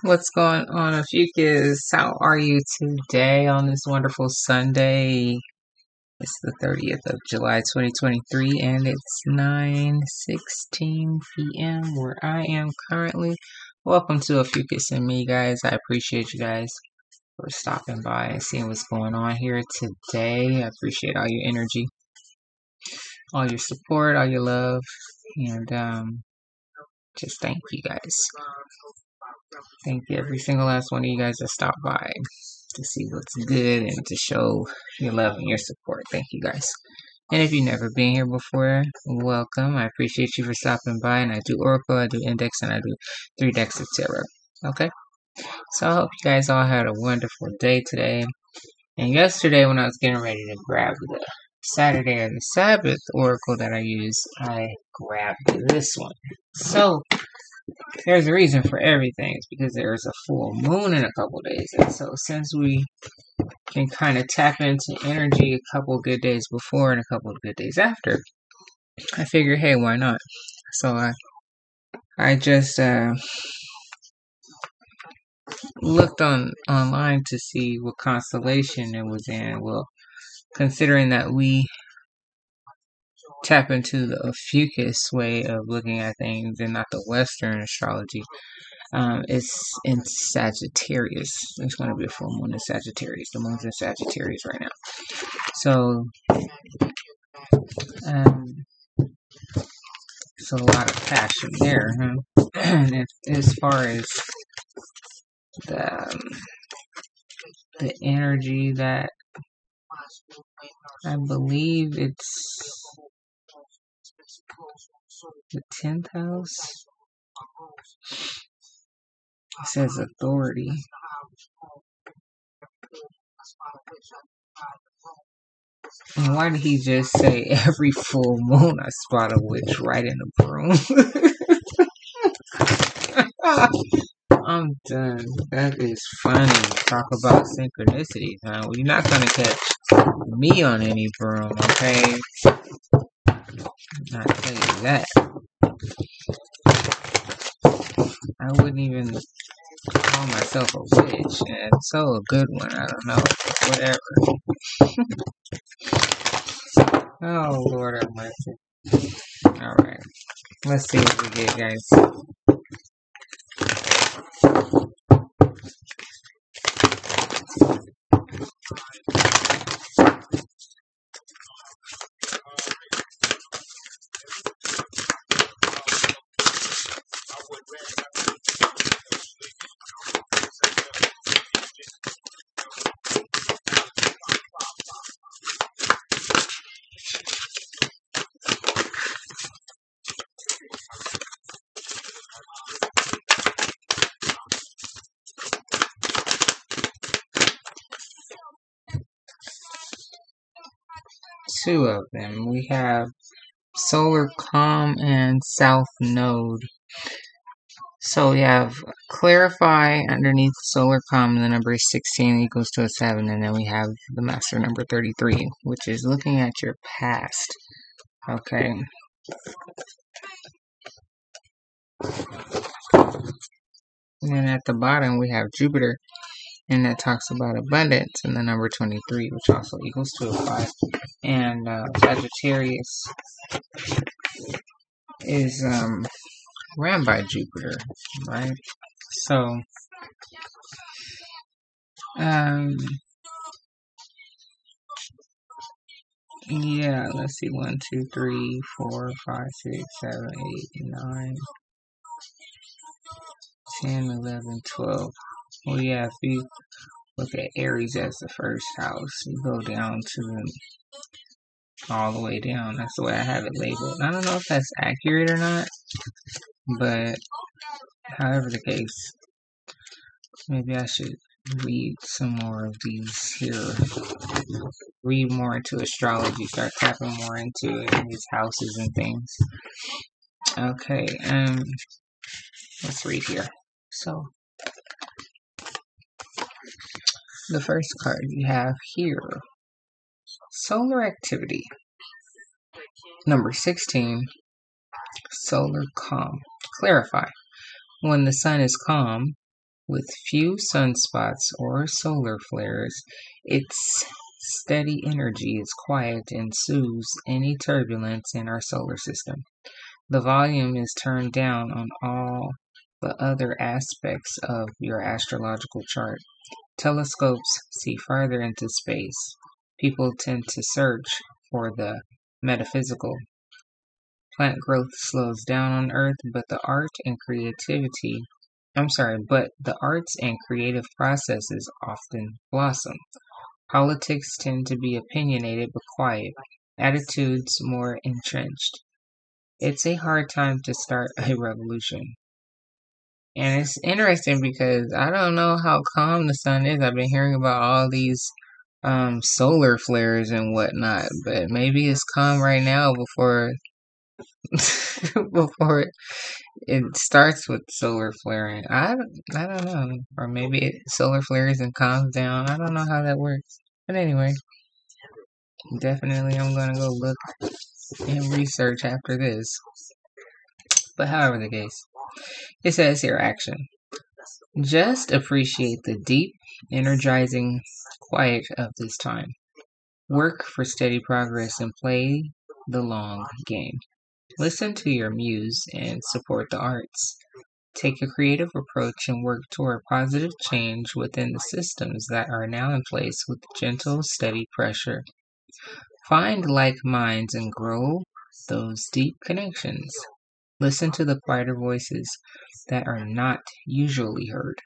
What's going on, Ophiuchus? How are you today on this wonderful Sunday? It's the 30th of July, 2023, and it's 9:16 p.m. where I am currently. Welcome to Ophiuchus and me, guys. I appreciate you guys for stopping by and seeing what's going on here today. I appreciate all your energy, all your support, all your love, and just thank you guys. Thank you, every single last one of you guys that stopped by to see what's good and to show your love and your support. Thank you guys. And if you've never been here before, welcome. I appreciate you for stopping by. And I do Oracle, I do Index, and I do 3 decks of Tarot. Okay? So I hope you guys all had a wonderful day today. And yesterday, when I was getting ready to grab the Saturday or the Sabbath Oracle that I use, I grabbed this one. So there's a reason for everything. It's because there's a full moon in a couple days. And so since we can kind of tap into energy a couple good days before and a couple of good days after, I figured, hey, why not? So I just looked online to see what constellation it was in. Well, considering that we tap into the Ophiuchus way of looking at things and not the Western astrology, it's in Sagittarius. It's going to be a full moon in Sagittarius. The moon's in Sagittarius right now. So, so a lot of passion there, huh? And as far as the energy that I believe it's the 10th house. It says authority. And why did he just say every full moon I spot a witch right in the broom? I'm done. That is funny. Talk about synchronicities, huh? Well, you're not gonna catch me on any broom, okay? I'll tell you that. I wouldn't even call myself a witch, and so a good one. I don't know. Whatever. Oh, Lord have mercy. Alright. Let's see what we get, guys. Two of them. We have Solar Calm and South Node. So we have Clarify underneath Solar Calm, and the number is 16 equals to a 7, and then we have the Master number 33, which is looking at your past. Okay. And then at the bottom we have Jupiter, and that talks about abundance, and the number 23, which also equals to a 5. And Sagittarius is ran by Jupiter, right? So, yeah, let's see, 1, 2, 3, 4, 5, 6, 7, 8, 9, 10, 11, 12. Well, yeah, if you look at Aries as the first house, you go down to the all the way down. That's the way I have it labeled. I don't know if that's accurate or not, but however the case, maybe I should read some more of these here. Read more into astrology, start tapping more into it, these houses and things. Okay, let's read here. So, the first card you have here, Solar Activity. Number 16, Solar Calm. Clarify. When the sun is calm, With few sunspots or solar flares, its steady energy is quiet and soothes any turbulence in our solar system. The volume is turned down on all the other aspects of your astrological chart. Telescopes see farther into space. People tend to search for the metaphysical. Plant growth slows down on Earth, but the arts and creative processes often blossom. Politics tend to be opinionated but quiet, attitudes more entrenched. It's a hard time to start a revolution. And it's interesting because I don't know how calm the sun is. I've been hearing about all these solar flares and whatnot, but maybe it's calm right now before before it starts with solar flaring. I don't know, or maybe solar flares and calms down. I don't know how that works, but anyway, definitely I'm gonna go look and research after this. But however the case, it says here action. Just appreciate the deep, energizing quiet of this time. Work for steady progress and play the long game. Listen to your muse and support the arts. Take a creative approach and work toward positive change within the systems that are now in place with gentle, steady pressure. Find like minds and grow those deep connections. Listen to the quieter voices that are not usually heard.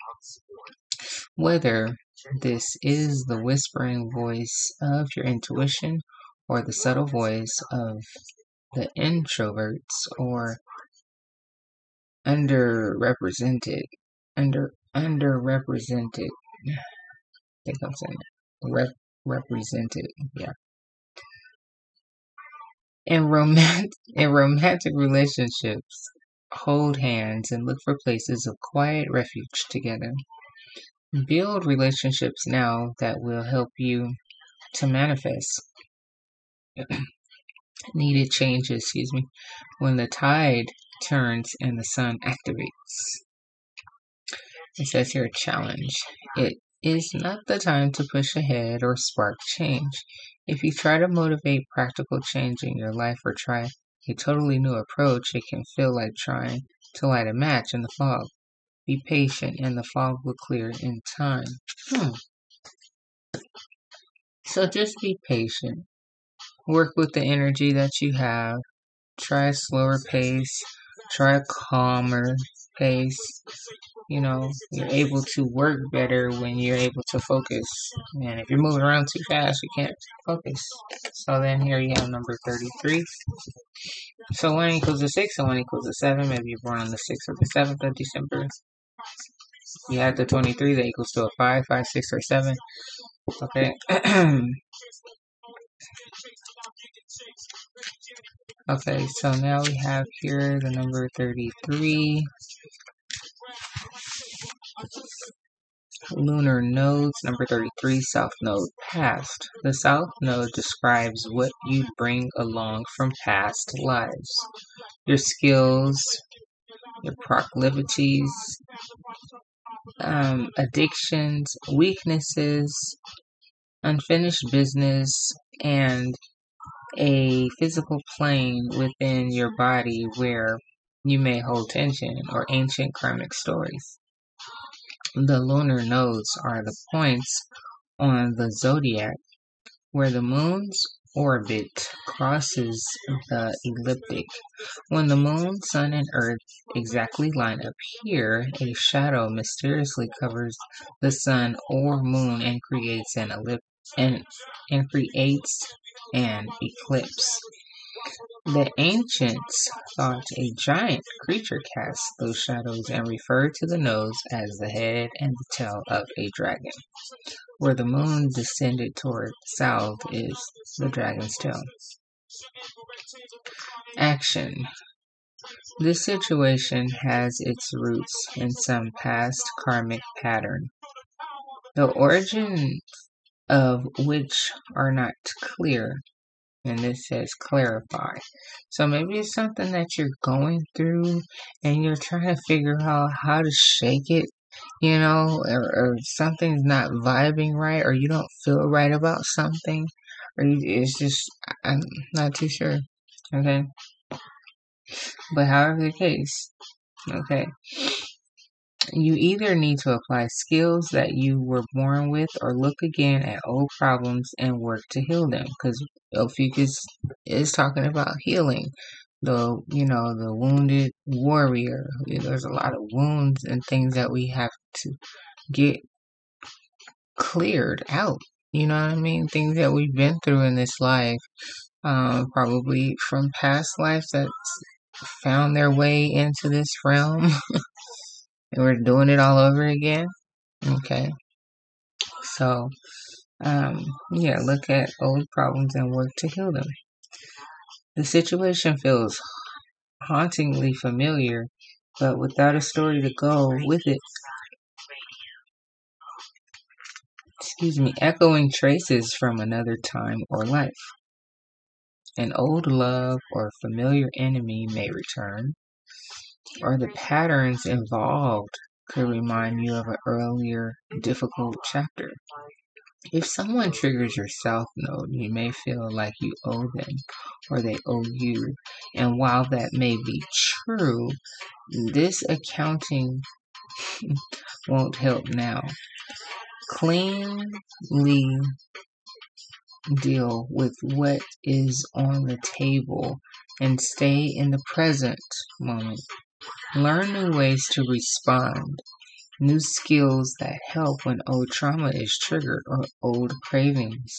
Whether this is the whispering voice of your intuition or the subtle voice of the introverts or underrepresented, underrepresented, I think I'm saying represented, yeah. In romantic relationships, hold hands and look for places of quiet refuge together. Build relationships now that will help you to manifest needed changes, when the tide turns and the sun activates. It says here, challenge. It is not the time to push ahead or spark change. If you try to motivate practical change in your life or try a totally new approach, it can feel like trying to light a match in the fog. Be patient and the fog will clear in time. So just be patient. Work with the energy that you have. Try a slower pace. Try a calmer pace. You're able to work better when you're able to focus. And if you're moving around too fast, you can't focus. So then here you have number 33. So 1 equals to 6 and 1 equals to 7. Maybe you're born on the 6th or the 7th of December. You have the 23 that equals to a 5, 5, 6, or 7. Okay. Okay, so now we have here the number 33. Lunar nodes, number 33, South Node, past. The South Node describes what you bring along from past lives. Your skills, your proclivities, addictions, weaknesses, unfinished business, and a physical plane within your body where you may hold tension or ancient karmic stories. The lunar nodes are the points on the zodiac where the moon's orbit crosses the ecliptic. When the moon, sun, and earth exactly line up here, a shadow mysteriously covers the sun or moon and creates an eclipse. The ancients thought a giant creature cast those shadows and referred to the nose as the head and the tail of a dragon. Where the moon descended toward south is the dragon's tail. Action. This situation has its roots in some past karmic pattern, the origin of which are not clear. And this says clarify. So maybe it's something that you're going through and you're trying to figure out how to shake it or something's not vibing right, or you don't feel right about something, it's just, I'm not too sure. Okay. But however the case, okay, you either need to apply skills that you were born with or look again at old problems and work to heal them. Because Ophiuchus is talking about healing the wounded warrior. There's a lot of wounds and things that we have to get cleared out. You know what I mean? Things that we've been through in this life, probably from past lives that found their way into this realm. And we're doing it all over again. Okay. So, look at old problems and work to heal them. The situation feels hauntingly familiar, but without a story to go with it. Echoing traces from another time or life. An old love or familiar enemy may return, or the patterns involved could remind you of an earlier difficult chapter. If someone triggers your South Node, you may feel like you owe them or they owe you. And while that may be true, this accounting won't help now. Cleanly deal with what is on the table and stay in the present moment. Learn new ways to respond. New skills that help when old trauma is triggered or old cravings.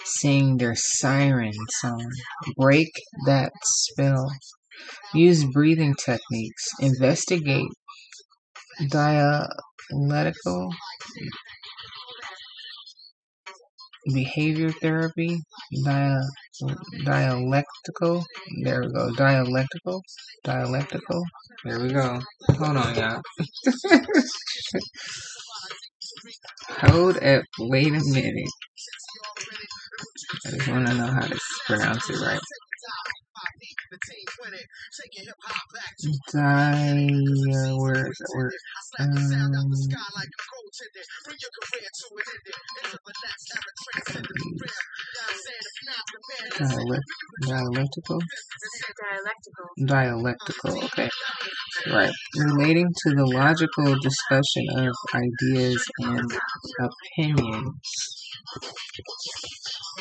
Sing their siren song. Break that spell. Use breathing techniques. Investigate dialectical behavior therapy. Dialectical. There we go. Dialectical. There we go. Hold on, y'all. Hold up. Wait a minute. I just want to know how to pronounce it right. Where is it? Dialectical, okay. Right. Relating to the logical discussion of ideas and opinions.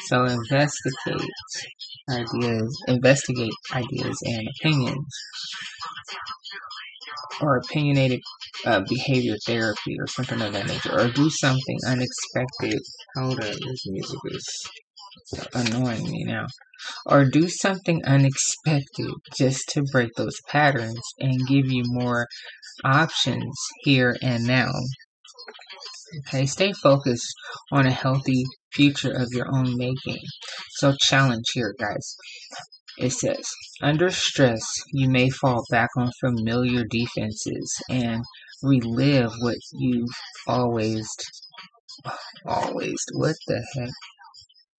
So investigate ideas and opinions. Or opinionated behavior therapy or something of that nature. Or do something unexpected. Hold up, this music is annoying me now. Or do something unexpected just to break those patterns and give you more options here and now. Okay, stay focused on a healthy future of your own making. So challenge here, guys. It says, under stress, you may fall back on familiar defenses and relive what you've always, what the heck?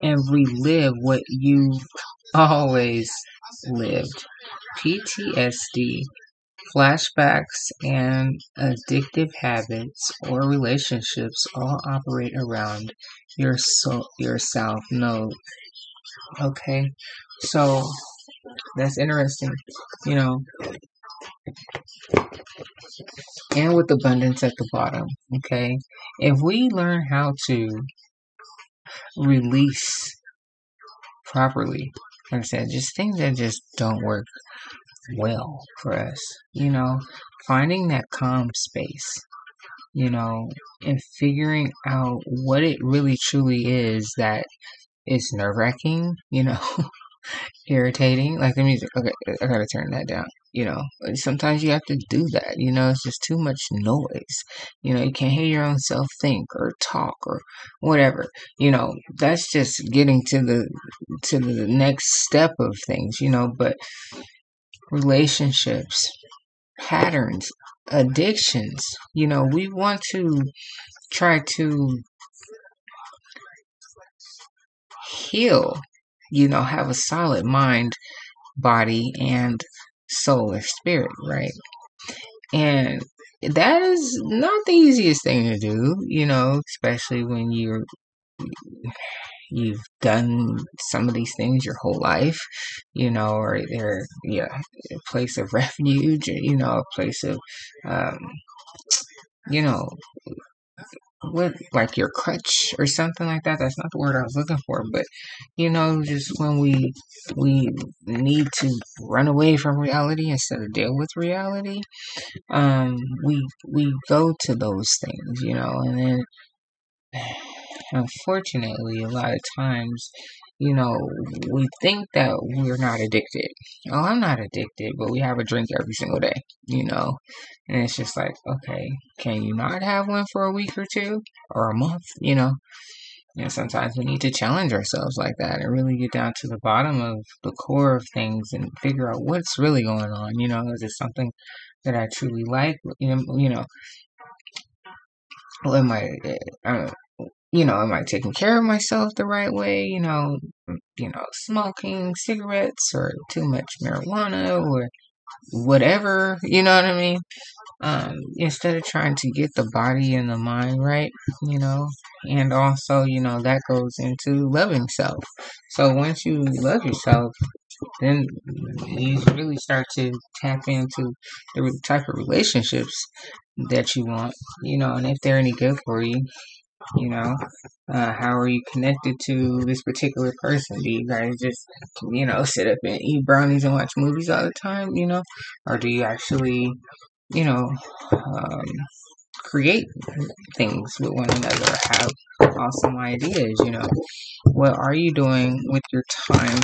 And relive what you've always lived. PTSD, flashbacks, and addictive habits or relationships all operate around your South Node. Okay, so that's interesting, and with abundance at the bottom. Okay, if we learn how to release properly, like I said, just things that just don't work well for us, finding that calm space, and figuring out what it really truly is that is nerve-wracking, irritating, like the music. Okay, I gotta turn that down. Sometimes you have to do that. It's just too much noise. You can't hear your own self think or talk or whatever. That's just getting to the next step of things. But relationships, patterns, addictions. We want to try to heal. Have a solid mind, body, and soul or spirit, right? And that is not the easiest thing to do, especially when you've done some of these things your whole life, or they're, a place of refuge, a place of, um, you know, what, like your crutch or something like that. That's not the word I was looking for, but just when we need to run away from reality instead of deal with reality, we go to those things, and then unfortunately, a lot of times, we think that we're not addicted. Oh, I'm not addicted, but we have a drink every single day, and it's just like, okay, can you not have one for a week or two or a month, sometimes we need to challenge ourselves like that and really get down to the bottom of the core of things and figure out what's really going on. Is it something that I truly like? Am I, am I taking care of myself the right way? Smoking cigarettes or too much marijuana or whatever, you know what I mean? Instead of trying to get the body and the mind right, and also, that goes into loving self. So once you love yourself, then you really start to tap into the type of relationships that you want, and if they're any good for you. How are you connected to this particular person? Do you guys just, sit up and eat brownies and watch movies all the time, or do you actually, um, create things with one another, have awesome ideas, what are you doing with your time,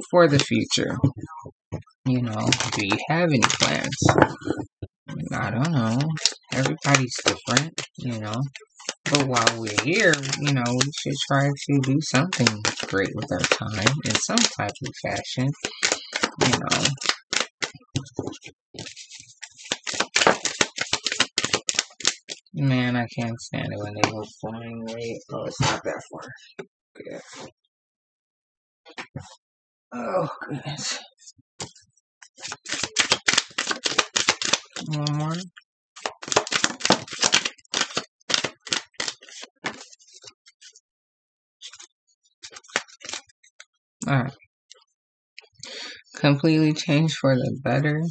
for the future, do you have any plans? I don't know, everybody's different, but while we're here, we should try to do something great with our time in some type of fashion, Man, I can't stand it when they go flying away. Oh, it's not that far. Yeah. Oh, goodness. One more. Alright. Completely changed for the better.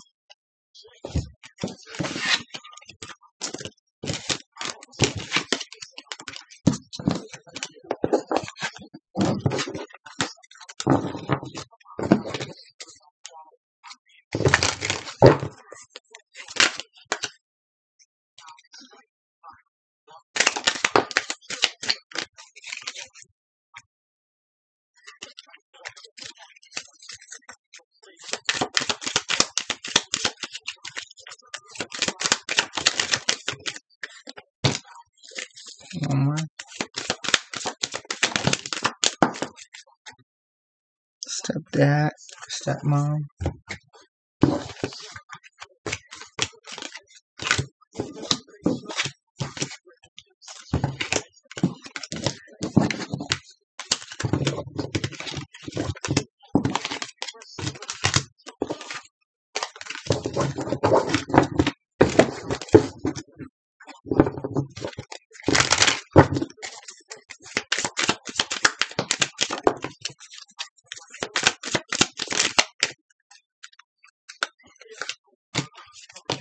One more. Stepdad, stepmom.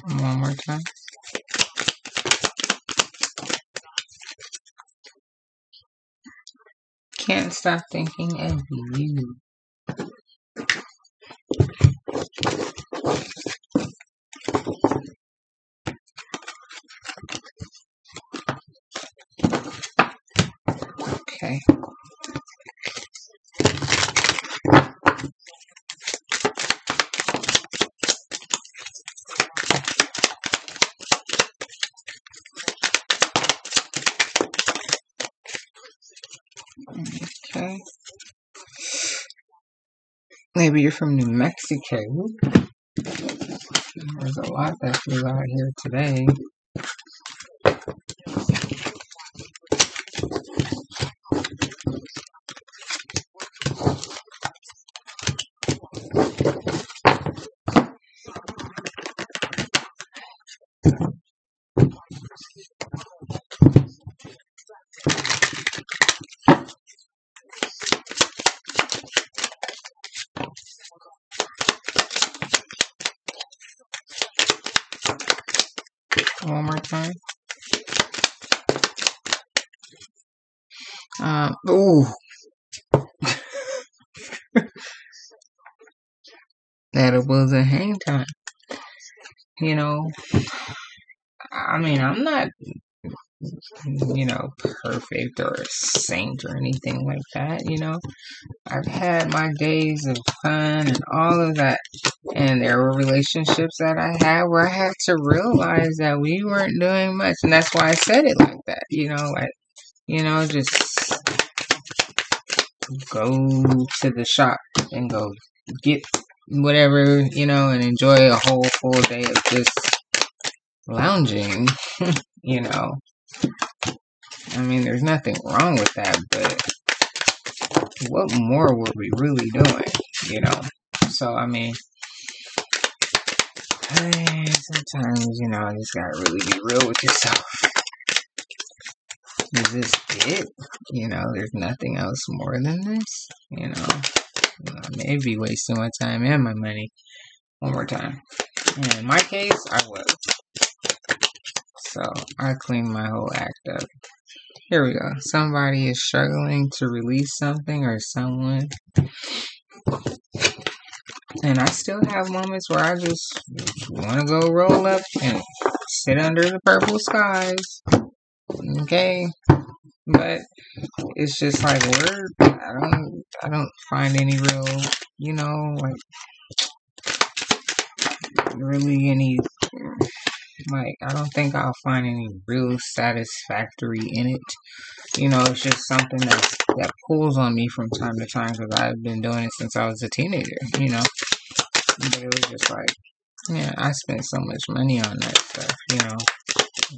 One more time. Can't stop thinking of you. Okay. Okay. Maybe you're from New Mexico. There's a lot that flew out here today. One more time. Ooh, that was a hang time. You know, I mean, I'm not, perfect or a saint or anything like that. I've had my days of fun and all of that. And there were relationships that I had where I had to realize that we weren't doing much. And that's why I said it like that. Just go to the shop and go get whatever, and enjoy a whole full day of just lounging, you know. I mean, there's nothing wrong with that, but what more were we really doing? So, I mean, sometimes, you just gotta really be real with yourself. Is this it? There's nothing else more than this? Maybe wasting my time and my money. One more time. And in my case, I was. So, I cleaned my whole act up. Here we go. Somebody is struggling to release something or someone. And I still have moments where I just want to go roll up and sit under the purple skies. Okay? But it's just like I don't find any real, really any, I don't think I'll find any real satisfactory in it. It's just something that pulls on me from time to time because I've been doing it since I was a teenager, But it was just like, yeah, I spent so much money on that stuff,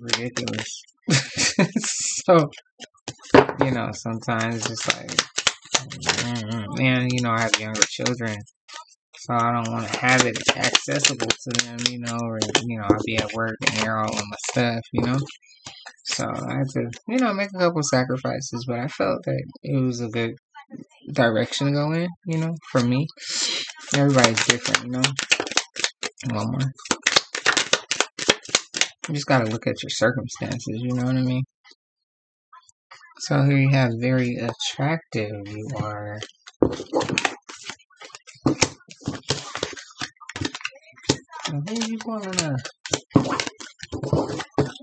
ridiculous. So, sometimes it's just like, man, I have younger children, so I don't want to have it accessible to them, or, I'll be at work and they're all on my stuff, So I had to, make a couple sacrifices, but I felt that it was a good direction to go in, for me. Everybody's different, One more. You just gotta look at your circumstances, you know what I mean? So here you have very attractive you are. And who you wanna?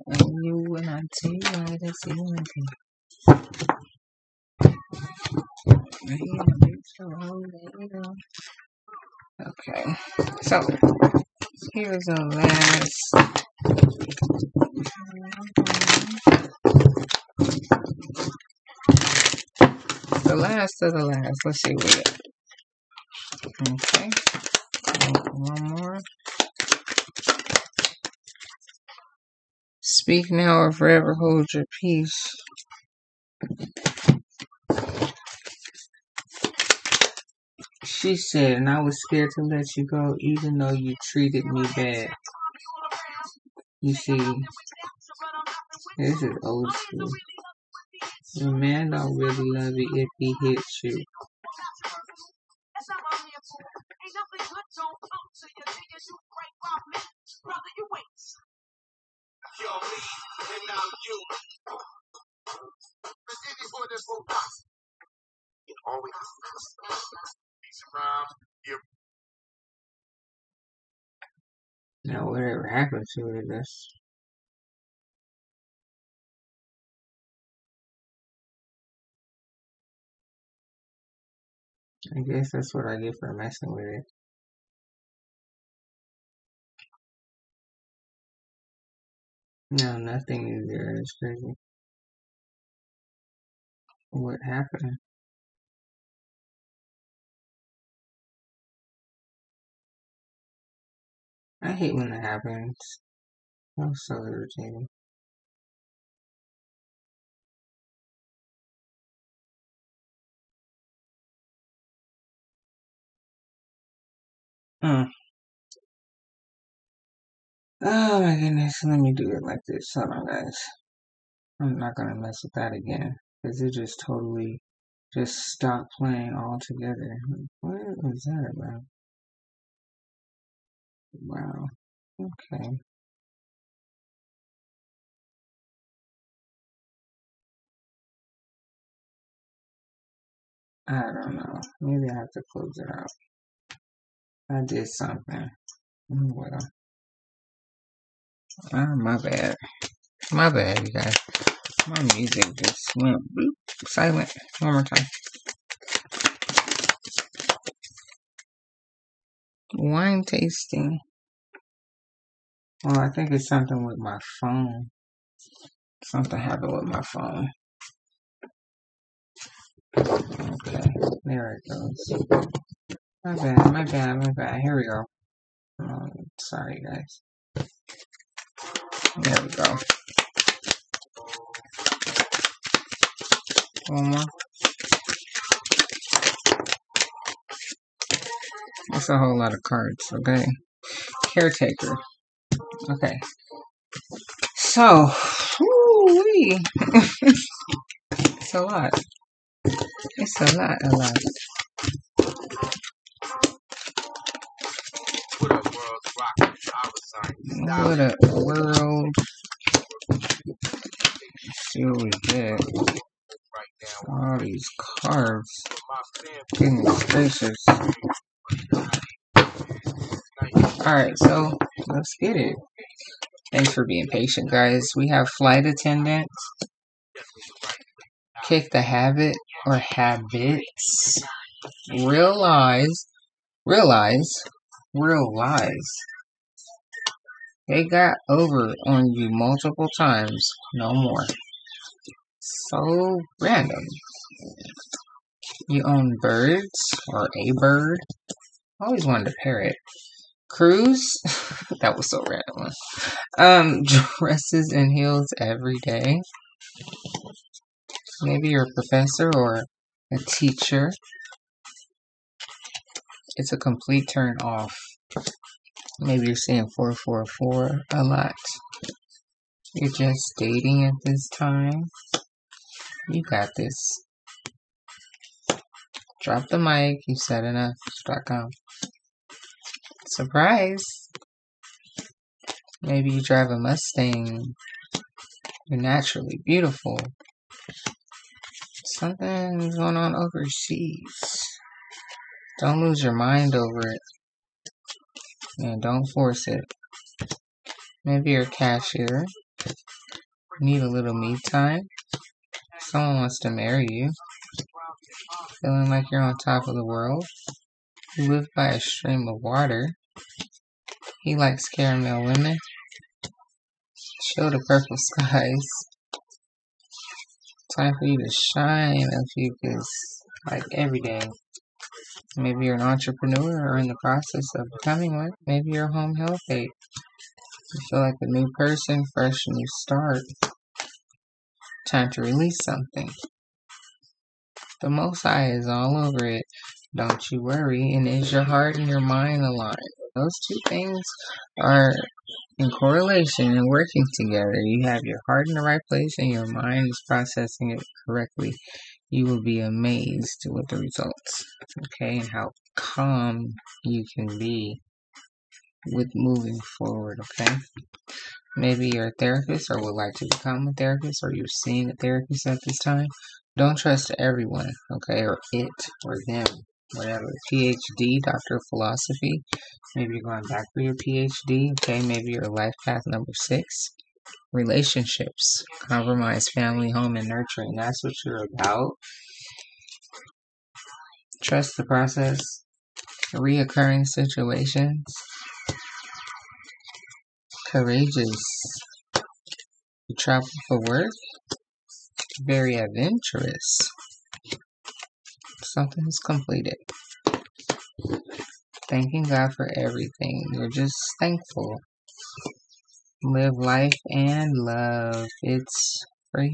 And you and I tell you I just see one thing. Okay, so here's the last of the last. Let's see what we got. Okay, one more. Speak now or forever hold your peace. She said, and I was scared to let you go even though you treated me bad. You see, this is old school. A man don't really love you if he hits you. Now, whatever happened to it, I guess that's what I get for messing with it. No, nothing is there. It's crazy. What happened? I hate when that happens. That's so irritating. Oh my goodness, let me do it like this. Hold on, guys. I'm not gonna mess with that again because it just totally just stopped playing altogether. What was that about? Wow. Okay. I don't know. Maybe I have to close it out. I did something. Well, my bad. My bad, you guys. My music just went boop, silent. One more time. Wine tasting. Well, I think it's something with my phone. Something happened with my phone. Okay, there it goes. My bad. Here we go. Sorry, guys. There we go. One more. That's a whole lot of cards, okay? Caretaker. Okay. So, woo-wee. It's a lot. It's a lot. What a world. Let's see what we get. All these cards. Goodness gracious. Alright, so let's get it. Thanks for being patient, guys. We have flight attendant, kick the habit or habits, realize. They got over on you multiple times. No more. So random. You own birds or a bird. Always wanted a parrot. Cruise. That was so random. Dresses and heels every day. Maybe you're a professor or a teacher. It's a complete turn off. Maybe you're saying 444 a lot. You're just dating at this time. You got this. Drop the mic. You said enough.com. Surprise. Maybe you drive a Mustang. You're naturally beautiful. Something's going on overseas. Don't lose your mind over it. And don't force it. Maybe you're a cashier. Need a little me time. Someone wants to marry you. Feeling like you're on top of the world. You live by a stream of water. He likes caramel women. Show the purple skies. Time for you to shine, Ophiuchus. Like every day. Maybe you're an entrepreneur or in the process of becoming one. Maybe you're a home health aide. You feel like a new person, fresh new start. Time to release something. The Most High is all over it. Don't you worry. And is your heart and your mind aligned? Those two things are in correlation and working together. You have your heart in the right place and your mind is processing it correctly. You will be amazed with the results. Okay, and how calm you can be with moving forward. Okay. Maybe you're a therapist or would like to become a therapist or you're seeing a therapist at this time. Don't trust everyone, okay, or it, or them, whatever. PhD, Doctor of Philosophy. Maybe you're going back for your PhD, okay. Maybe you're life path number 6. Relationships, compromise, family, home, and nurturing. That's what you're about. Trust the process. Reoccurring situations. Courageous. You travel for work. Very adventurous. Something's completed. Thanking God for everything. You're just thankful. Live life and love. It's free.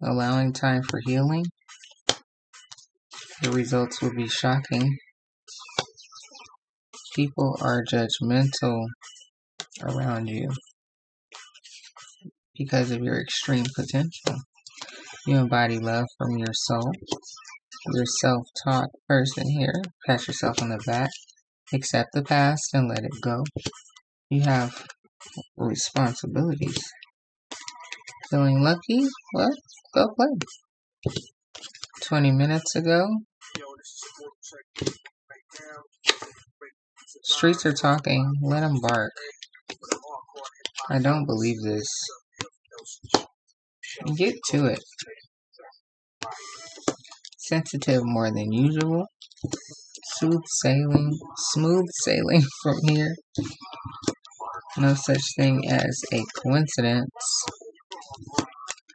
Allowing time for healing. The results will be shocking. People are judgmental. around you because of your extreme potential. You embody love from your soul. You're a self-taught person here. Pat yourself on the back. Accept the past and let it go. You have responsibilities. Feeling lucky? What? Go play. 20 minutes ago, streets are talking. Let them bark. I don't believe this. Get to it. Sensitive more than usual. Smooth sailing from here. No such thing as a coincidence.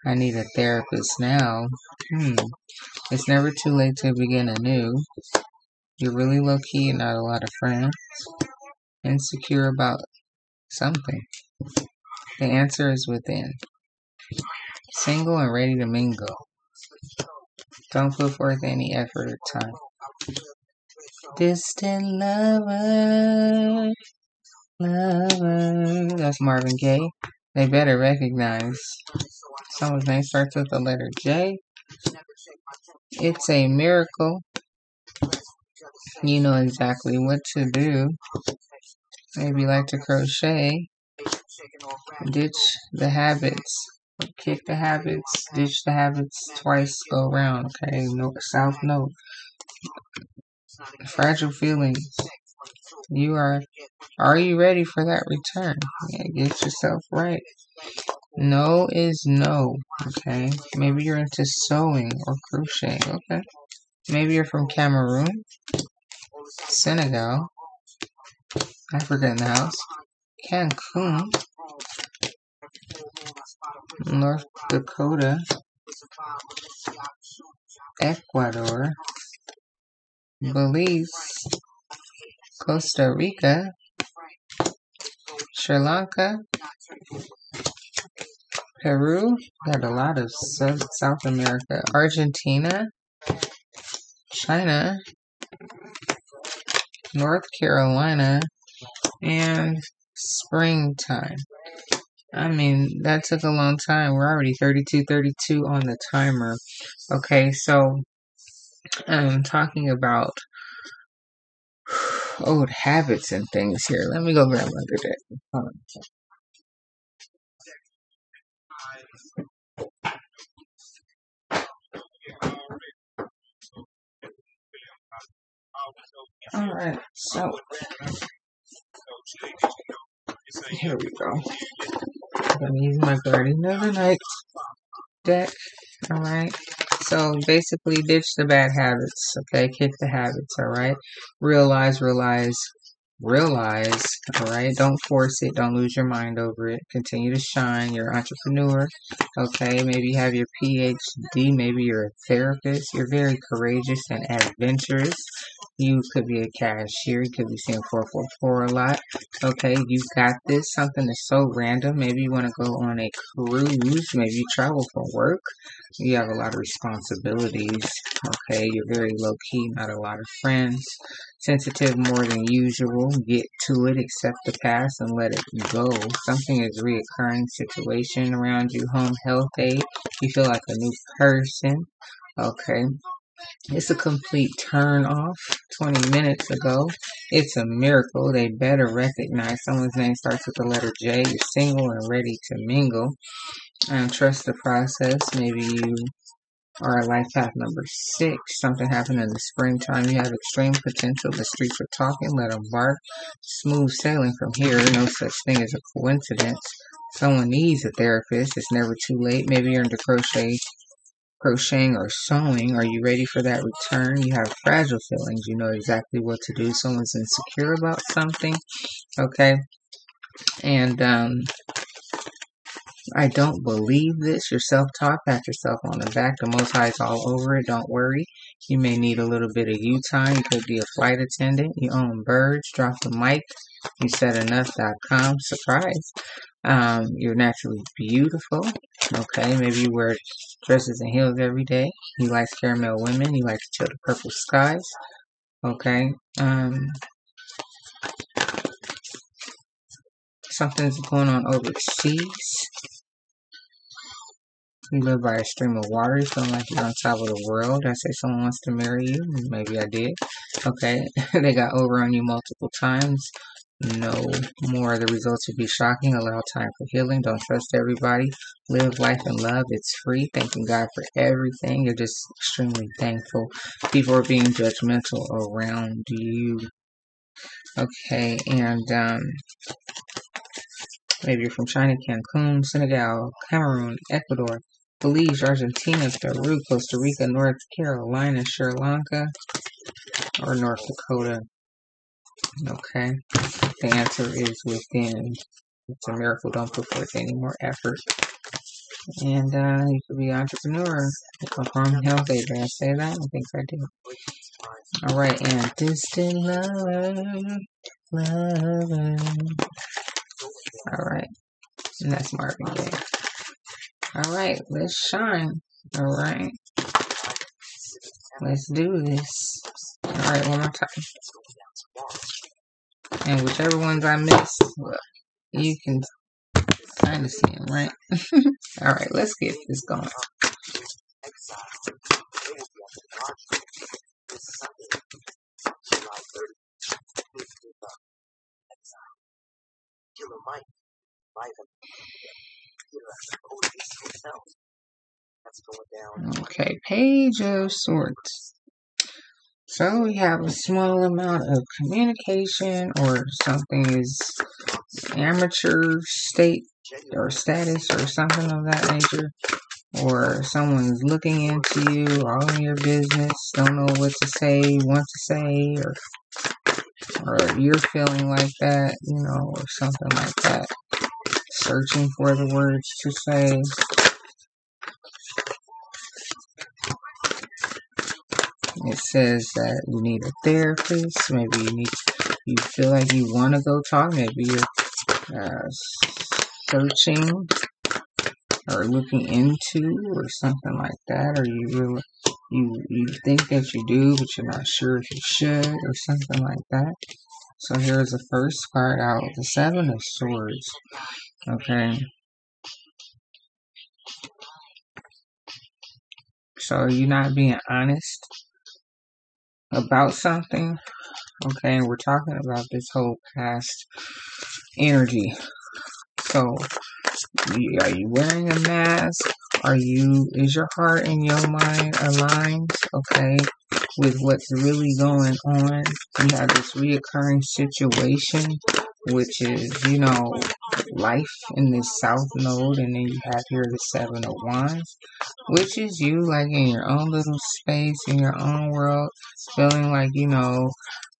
I need a therapist now. It's never too late to begin anew. You're really low-key and not a lot of friends. Insecure about something. The answer is within. Single and ready to mingle. Don't put forth any effort or time. Distant lover. That's Marvin Gaye. They better recognize. Someone's name starts with the letter J. It's a miracle. You know exactly what to do. Maybe like to crochet. Ditch the habits. Kick the habits. Ditch the habits twice. Go around. Okay. South note. Fragile feelings. Are you ready for that return? Yeah, get yourself right. No is no. Okay. Maybe you're into sewing or crocheting. Okay. Maybe you're from Cameroon, Senegal, Africa in the house, Cancun, North Dakota, Ecuador, Belize, Costa Rica, Sri Lanka, Peru, got a lot of South America, Argentina, China, North Carolina, and springtime. I mean, that took a long time. We're already 32 on the timer. Okay, so I'm talking about old habits and things here. Let me go grab another deck. Hold on. Alright, so here we go. I'm gonna use my Guardian of the Night deck. Alright. So basically ditch the bad habits. Okay, kick the habits, alright? Realize, alright? Don't force it, don't lose your mind over it. Continue to shine. You're an entrepreneur. Okay, maybe you have your PhD, maybe you're a therapist. You're very courageous and adventurous. You could be a cashier, you could be seeing 444 a lot. Okay, you got this. Something is so random. Maybe you want to go on a cruise. Maybe you travel for work. You have a lot of responsibilities. Okay, you're very low-key, not a lot of friends. Sensitive more than usual. Get to it, accept the past, and let it go. Something is reoccurring situation around you. Home health aid. You feel like a new person. Okay. It's a complete turn off. 20 minutes ago. It's a miracle. They better recognize someone's name starts with the letter J. You're single and ready to mingle. Trust the process. Maybe you are life path number 6. Something happened in the springtime. You have extreme potential. The streets are talking. Let them bark. Smooth sailing from here. No such thing as a coincidence. Someone needs a therapist. It's never too late. Maybe you're into crocheting or sewing. Are you ready for that return? You have fragile feelings. You know exactly what to do. Someone's insecure about something. Okay. And I don't believe this. You're self-taught. Pat yourself on the back. The Most High is all over it. Don't worry. You may need a little bit of you time. You could be a flight attendant. You own birds. Drop the mic. You said enough.com. Surprise. You're naturally beautiful. Okay. Maybe you wear dresses and heels every day. You like caramel women. You like to chill the purple skies. Okay. Something's going on overseas. You live by a stream of water. You feel like you're on top of the world. I say someone wants to marry you. Maybe I did. Okay. They got over on you multiple times. No more. The results would be shocking. Allow time for healing. Don't trust everybody. Live life in love. It's free. Thanking God for everything. You're just extremely thankful. People are being judgmental around you. Okay. And maybe you're from China, Cancun, Senegal, Cameroon, Ecuador, Belize, Argentina, Peru, Costa Rica, North Carolina, Sri Lanka, or North Dakota. Okay. The answer is within. It's a miracle. Don't put forth any more effort. And you could be an entrepreneur. Come from health aid. Did I say that? I think I did. All right. And distant lover. All right. And that's Marvin Gaye. All right. Let's shine. All right. Let's do this. All right. One more time. And whichever ones I missed, well, you can kind of see them, right? All right, let's get this going. Okay, Page of Swords. So we have a small amount of communication, or something is amateur state or status or something of that nature, or someone's looking into you, all in your business, don't know what to say, want to say, or you're feeling like that, you know, or something like that, searching for the words to say. It says that you need a therapist. Maybe you feel like you want to go talk. Maybe you're searching or looking into or something like that. Or you think that you do, but you're not sure if you should or something like that. So here's the first card out, the Seven of Swords. Okay. So you're not being honest about something. Okay, and we're talking about this whole past energy. So, are you wearing a mask? Is your heart and your mind aligned, okay, with what's really going on? You have this reoccurring situation, which is, you know, life in this South Node, and then you have here the Seven of Wands, which is you, like, in your own little space, in your own world, feeling like, you know,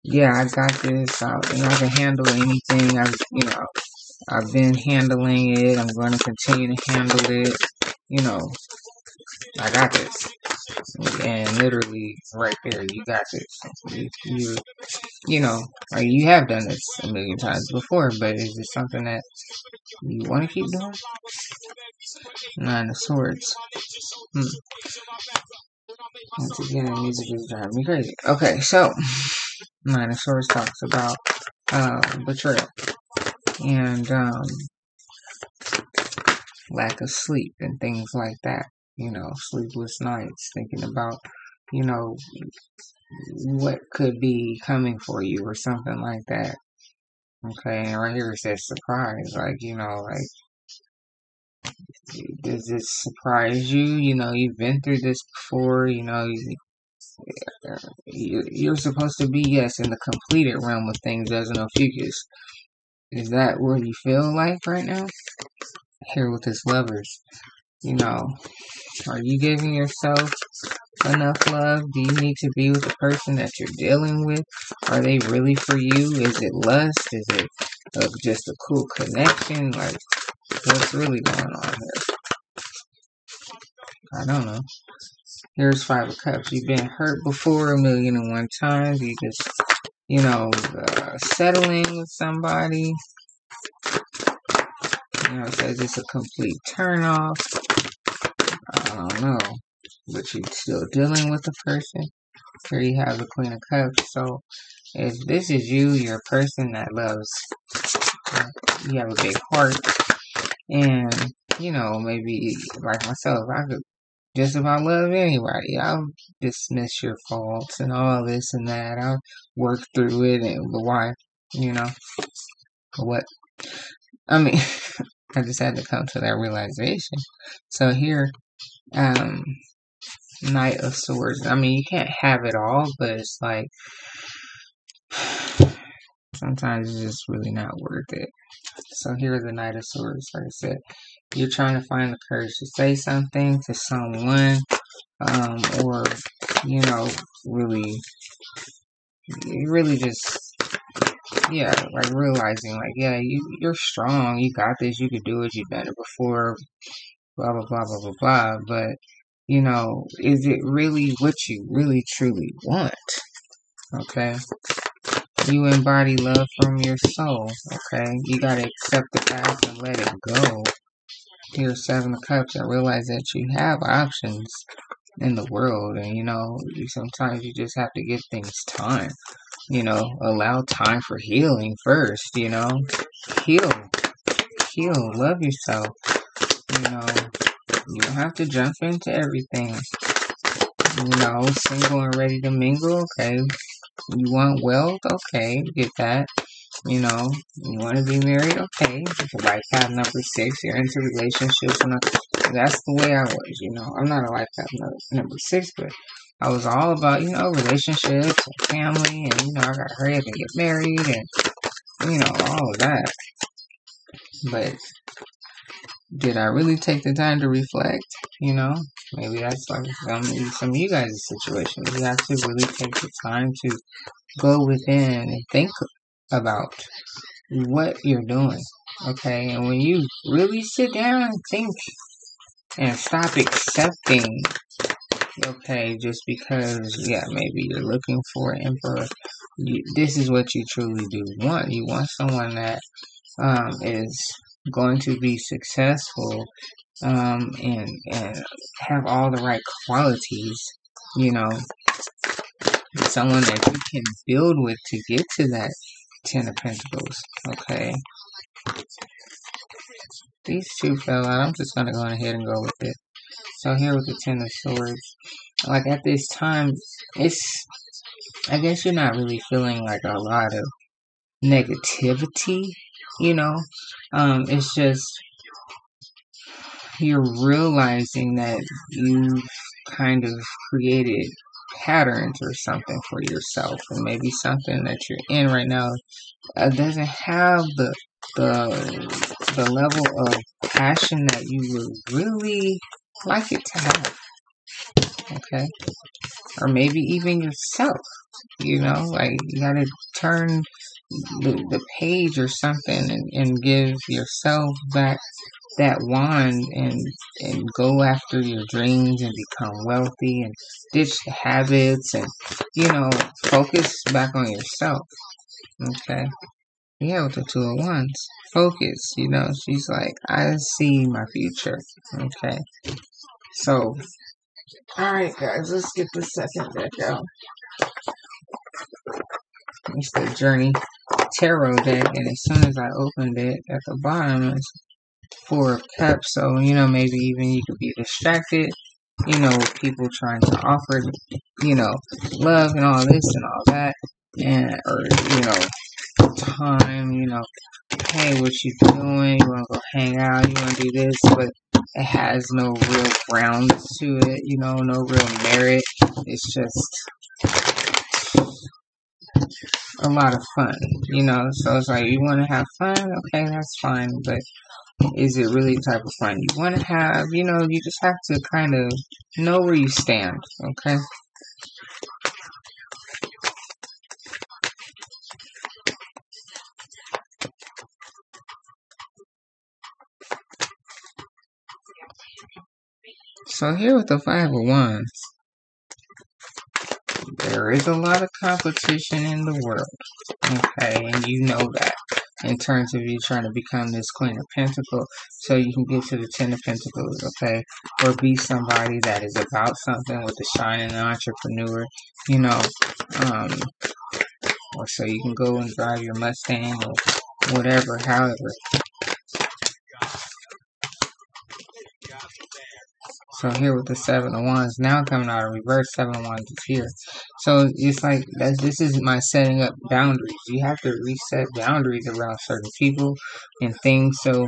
yeah, I got this, I can handle anything, I've been handling it, I'm going to continue to handle it, you know, I got this. And literally, right there, you got this. You know, you have done this a million times before, but is it something that you want to keep doing? Nine of Swords. Once again, the music is driving me crazy. Okay, so Nine of Swords talks about betrayal and lack of sleep and things like that. You know, sleepless nights, thinking about, you know, what could be coming for you or something like that. Okay, and right here it says surprise. Like, you know, like, does this surprise you? You know, you've been through this before, you know, you're supposed to be, yes, in the completed realm of things as an Ophiuchus. Is that what you feel like right now? Here with this Lovers, you know, are you giving yourself enough love? Do you need to be with the person that you're dealing with? Are they really for you? Is it lust? Is it just a cool connection? Like, what's really going on here? I don't know. Here's Five of Cups. You've been hurt before 1,000,001 times. You just, you know, settling with somebody. You know, it says it's a complete turnoff. I don't know. But you're still dealing with the person. Here you have the Queen of Cups. So if this is you, you're a person that loves you have a big heart, and maybe like myself, I could just about love anybody. I'll dismiss your faults and all this and that. I'll work through it, but why? What? I mean, I just had to come to that realization. So here, Knight of Swords. I mean, you can't have it all, but it's like sometimes it's just really not worth it. So here's the Knight of Swords. Like I said, you're trying to find the courage to say something to someone, or really just like realizing like you're strong, you got this, you could do it, you've done it before, blah blah blah blah blah blah. But is it really what you really truly want? Okay. You embody love from your soul, okay? You gotta accept the past and let it go. Here's Seven of Cups and realize that you have options in the world, and sometimes you just have to give things time. Allow time for healing first, heal, love yourself. You don't have to jump into everything. Single and ready to mingle, okay. You want wealth, okay, get that. You want to be married, okay. Life path number 6, you're into relationships, and that's the way I was. I'm not a life path number 6, but I was all about relationships and family, and I gotta hurry up and get married, and all of that. But did I really take the time to reflect? Maybe that's like some of you guys' situation. You have to really take the time to go within and think about what you're doing, okay? And when you really sit down and think and stop accepting, okay, just because, maybe you're looking for an emperor, this is what you truly do want. You want someone that is going to be successful, and have all the right qualities, someone that you can build with to get to that 10 of Pentacles, okay? These two fell out. I'm just going to go ahead and go with it. So here with the 10 of Swords, like at this time, I guess you're not really feeling like a lot of negativity, it's just you're realizing that you've kind of created patterns or something for yourself, and maybe something that you're in right now doesn't have the level of passion that you would really like it to have, okay? Or maybe even yourself, like you gotta turn the page or something, and give yourself back that wand, and go after your dreams and become wealthy, and ditch the habits, and focus back on yourself, okay? With the 2 of Wands, focus, she's like, I see my future, okay? So alright guys, let's get the second deck out. It's the Journey Tarot deck, and as soon as I opened it, at the bottom is 4 of Cups, so maybe even you could be distracted, with people trying to offer, love and all this and all that, and or time, hey, what you doing? You want to go hang out? You want to do this? But it has no real grounds to it, no real merit. It's just a lot of fun, So it's like, you want to have fun? Okay, that's fine. But is it really the type of fun you want to have? You just have to kind of know where you stand, okay? So here with the 5 of Wands, there is a lot of competition in the world, okay, and you know that, in terms of you trying to become this Queen of Pentacles, so you can get to the 10 of Pentacles, okay, or be somebody that is about something with the shine and the entrepreneur, or so you can go and drive your Mustang, or whatever, however. So here with the Seven of Wands, now coming out of reverse, Seven of Wands is here. So it's like, this is my setting up boundaries. You have to reset boundaries around certain people and things so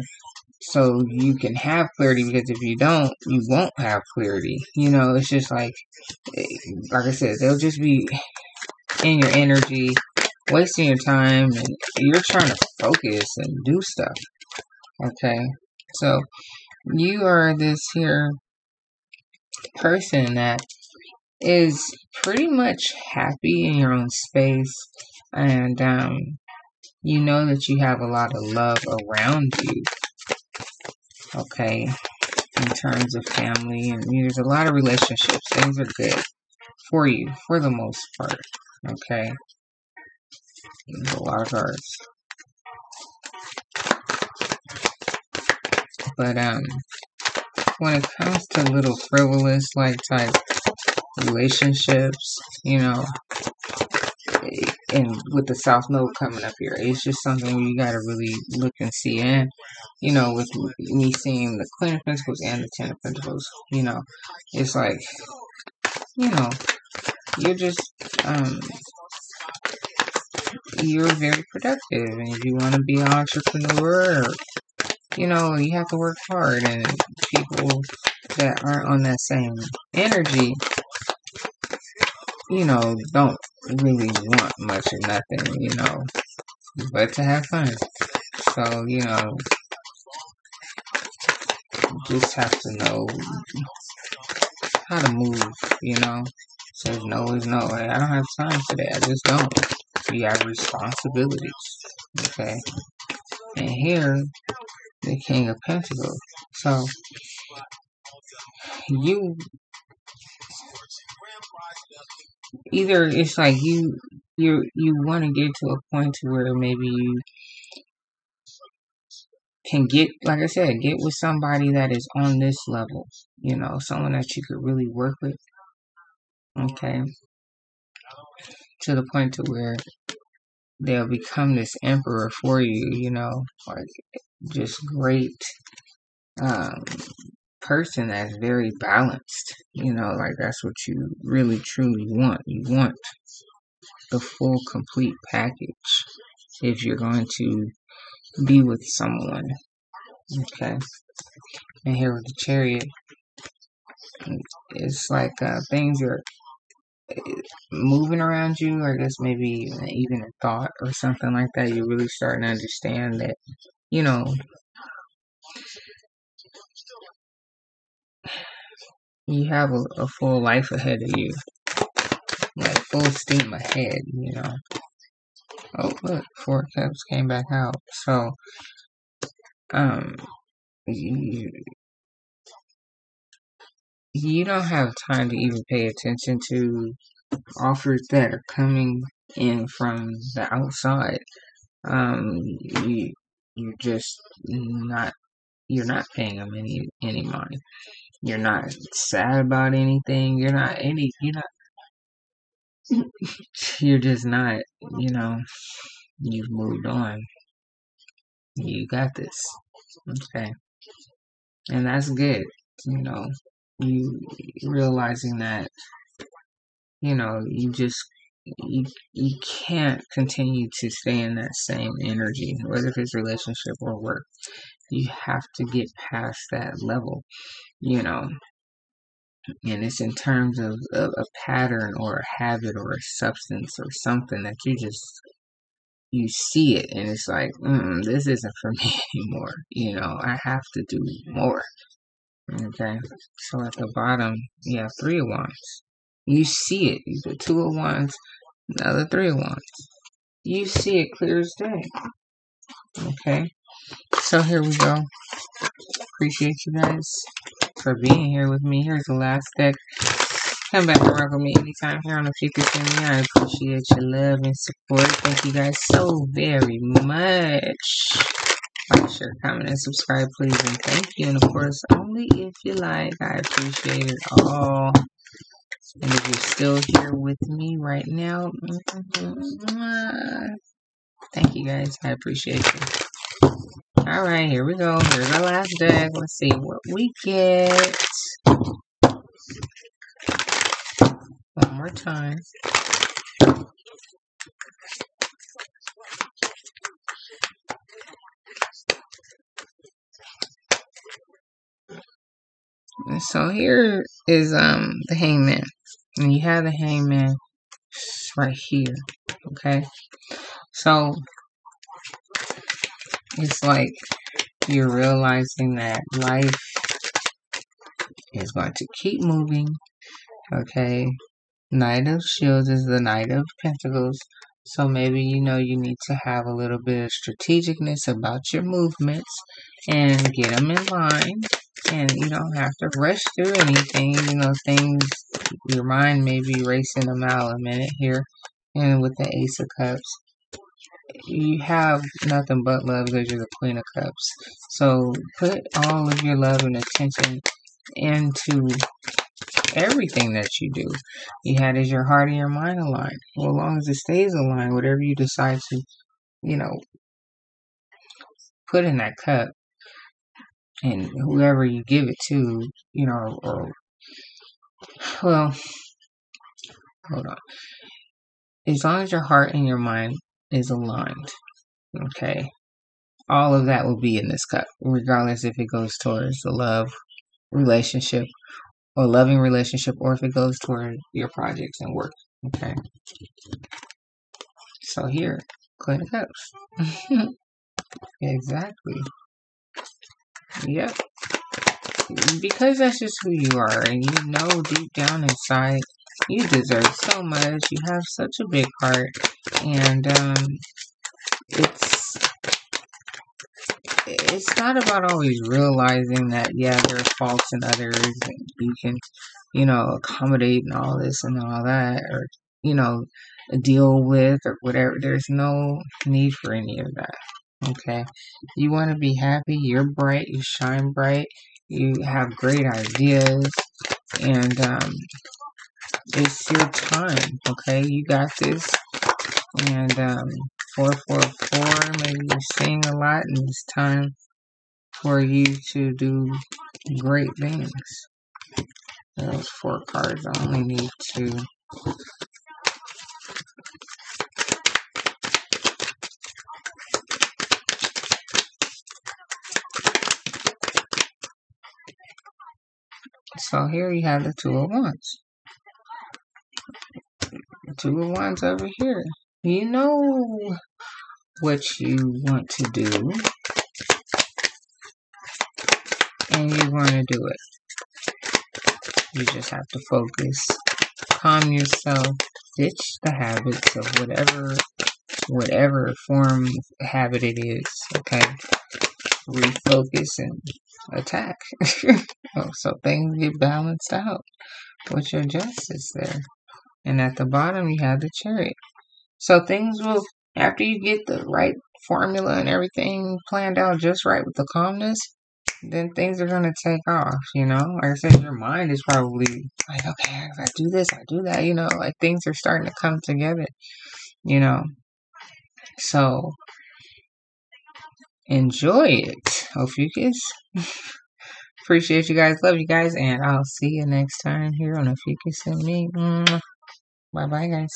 you can have clarity, because if you don't, you won't have clarity. You know, it's just like I said, they'll just be in your energy, wasting your time, and you're trying to focus and do stuff. Okay, so you are this here person that is pretty much happy in your own space, and you know that you have a lot of love around you. Okay, in terms of family, and there's a lot of relationships. Things are good for you for the most part. Okay, there's a lot of cards, but when it comes to little frivolous like type relationships, you know, and with the South Node coming up here, it's just something you gotta really look and see. And you know, with me seeing the Queen of Pentacles and the Ten of Pentacles, you know, it's like, you know, you're just you're very productive, and if you want to be an entrepreneur, you know, you have to work hard, and people that aren't on that same energy, you know, don't really want much of nothing, you know, but to have fun. So, you know, you just have to know how to move, you know. Says no is no. Hey, I don't have time today. I just don't. You have responsibilities, okay? And here, the King of Pentacles. So, you either, it's like you want to get to a point to where maybe you can get, like I said, get with somebody that is on this level, you know, someone that you could really work with, okay, to the point to where they'll become this emperor for you, you know, like just great person that's very balanced, you know, like that's what you really truly want. You want the full complete package if you're going to be with someone, okay. And here with the Chariot, it's like things are moving around you, or I guess maybe even a thought or something like that. You're really starting to understand that, you know, you have a full life ahead of you, like full steam ahead, you know. Oh, look, Four of Cups came back out. So, you don't have time to even pay attention to offers that are coming in from the outside. You're just you're not paying them any mind. You're not sad about anything. You're just not, you know, you've moved on. You got this. Okay. And that's good. You know, you realizing that, you know, you can't continue to stay in that same energy, whether it's relationship or work. You have to get past that level, you know. And it's in terms of a pattern or a habit or a substance or something that you see it and it's like, this isn't for me anymore. You know, I have to do more. Okay. So at the bottom, you have Three of Wands. You see it. The Two of Wands, now the Three of Wands. You see it clear as day. Okay. So here we go. Appreciate you guys for being here with me. Here's the last deck. Come back and rock with me anytime here on Ophiuchus July. I appreciate your love and support. Thank you guys so very much. Like, share, comment, and subscribe, please. And thank you. And of course, only if you like. I appreciate it all. And if you're still here with me right now, Thank you guys. I appreciate you. All right, here we go. Here's our last deck. Let's see what we get. One more time. So here is the hangman. And you have the hangman right here. Okay. So it's like you're realizing that life is going to keep moving. Okay. Knight of Shields is the Knight of Pentacles. So maybe you need to have a little bit of strategicness about your movements and get them in line. And you don't have to rush through anything. Things, your mind may be racing them out a minute here. And with the Ace of Cups, you have nothing but love because you're the Queen of Cups. So put all of your love and attention into everything that you do. You had is your heart and your mind aligned. Well, as long as it stays aligned, whatever you decide to, put in that cup, and whoever you give it to, well, hold on. As long as your heart and your mind is aligned, okay, all of that will be in this cup, regardless if it goes towards the love relationship or loving relationship, or if it goes toward your projects and work. Okay. So here, Queen of Cups. Exactly. Yep. Because that's just who you are, and deep down inside, you deserve so much. You have such a big heart, and it's not about always realizing that there are faults in others, and you can accommodate and all this and all that, or deal with or whatever. There's no need for any of that. Okay, you want to be happy. You're bright. You shine bright. You have great ideas, and it's your time. Okay, you got this. And 444. Maybe you're seeing a lot, and it's time for you to do great things. Those 4 cards. I only need 2. So here you have the 2 of Wands. The 2 of Wands over here. You know what you want to do, and you want to do it. You just have to focus, calm yourself, ditch the habits of whatever form of habit it is. Okay, refocus and attack. So things get balanced out with your justice there. And at the bottom you have the Chariot. So things will, after you get the right formula and everything planned out just right with the calmness, then things are going to take off, Like I said, your mind is probably like, okay, if I do this, I do that, like things are starting to come together, So enjoy it, Ophiuchus. Appreciate you guys. Love you guys. And I'll see you next time here on Ophiuchus and me. Bye-bye, guys.